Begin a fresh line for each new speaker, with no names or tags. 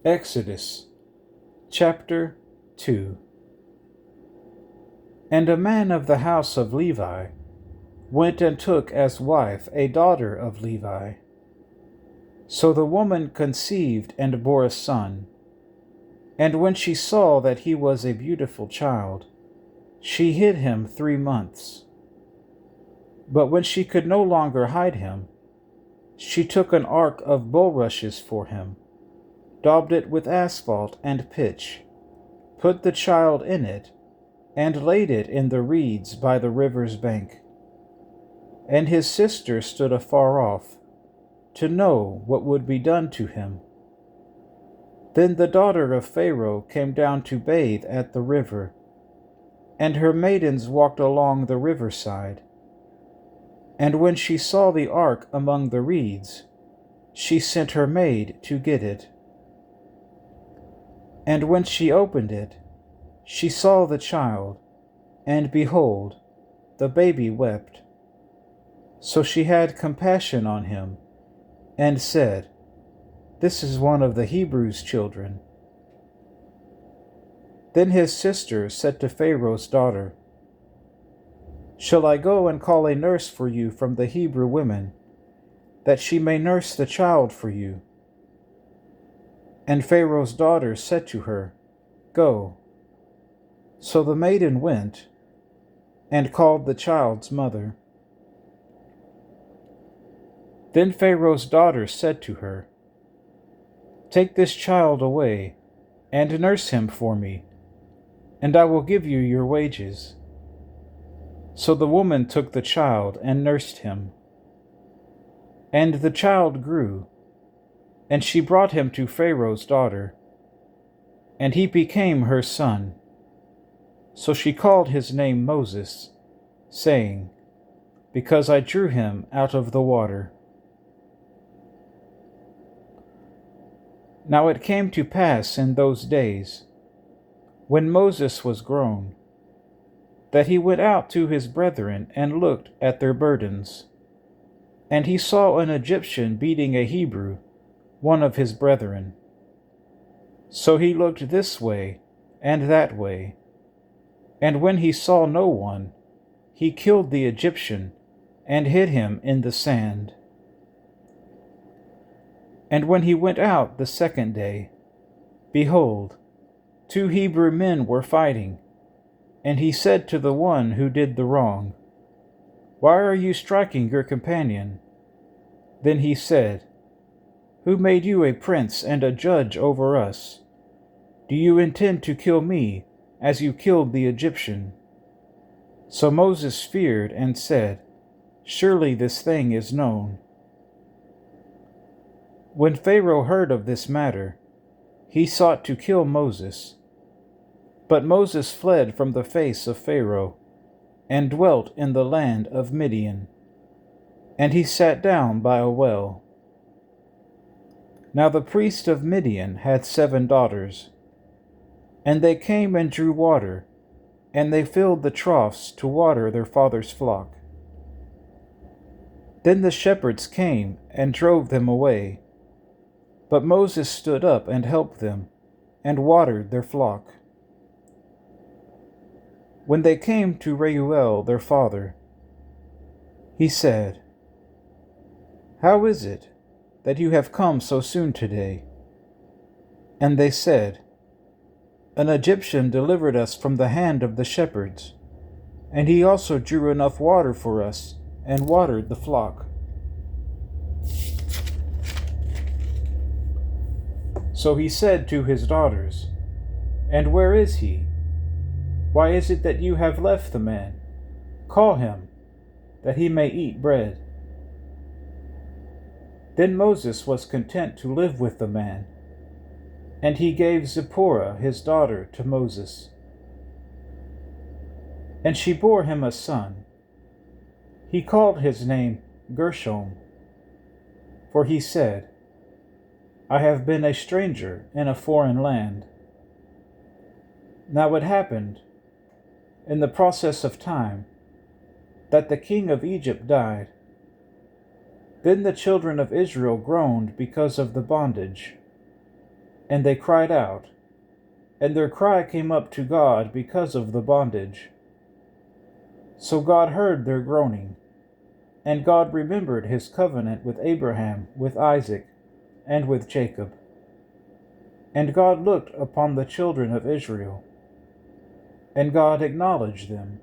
Exodus chapter 2. And a man of the house of Levi went and took as wife a daughter of Levi. So the woman conceived and bore a son. And when she saw that he was a beautiful child, she hid him 3 months. But when she could no longer hide him, she took an ark of bulrushes for him, daubed it with asphalt and pitch, put the child in it, and laid it in the reeds by the river's bank. And his sister stood afar off, to know what would be done to him. Then the daughter of Pharaoh came down to bathe at the river, and her maidens walked along the riverside. And when she saw the ark among the reeds, she sent her maid to get it. And when she opened it, she saw the child, and behold, the baby wept. So she had compassion on him, and said, "This is one of the Hebrews' children." Then his sister said to Pharaoh's daughter, "Shall I go and call a nurse for you from the Hebrew women, that she may nurse the child for you?" And Pharaoh's daughter said to her, "Go." So the maiden went, and called the child's mother. Then Pharaoh's daughter said to her, "Take this child away, and nurse him for me, and I will give you your wages." So the woman took the child and nursed him. And the child grew, and she brought him to Pharaoh's daughter, and he became her son. So she called his name Moses, saying, "Because I drew him out of the water." Now it came to pass in those days, when Moses was grown, that he went out to his brethren and looked at their burdens. And he saw an Egyptian beating a Hebrew, one of his brethren. So he looked this way and that way, and when he saw no one, he killed the Egyptian and hid him in the sand. And when he went out the second day, behold, 2 Hebrew men were fighting, and he said to the one who did the wrong, "Why are you striking your companion?" Then he said, "Who made you a prince and a judge over us? Do you intend to kill me, as you killed the Egyptian?" So Moses feared and said, "Surely this thing is known." When Pharaoh heard of this matter, he sought to kill Moses. But Moses fled from the face of Pharaoh, and dwelt in the land of Midian. And he sat down by a well. Now the priest of Midian had 7 daughters. And they came and drew water, and they filled the troughs to water their father's flock. Then the shepherds came and drove them away. But Moses stood up and helped them, and watered their flock. When they came to Reuel their father, he said, "How is it that you have come so soon today?" And they said, "An Egyptian delivered us from the hand of the shepherds, and he also drew enough water for us and watered the flock." So he said to his daughters, "And where is he? Why is it that you have left the man? Call him, that he may eat bread." Then Moses was content to live with the man, and he gave Zipporah his daughter to Moses. And she bore him a son. He called his name Gershom, for he said, "I have been a stranger in a foreign land." Now it happened, in the process of time, that the king of Egypt died. Then the children of Israel groaned because of the bondage. And they cried out, and their cry came up to God because of the bondage. So God heard their groaning, and God remembered his covenant with Abraham, with Isaac, and with Jacob. And God looked upon the children of Israel, and God acknowledged them,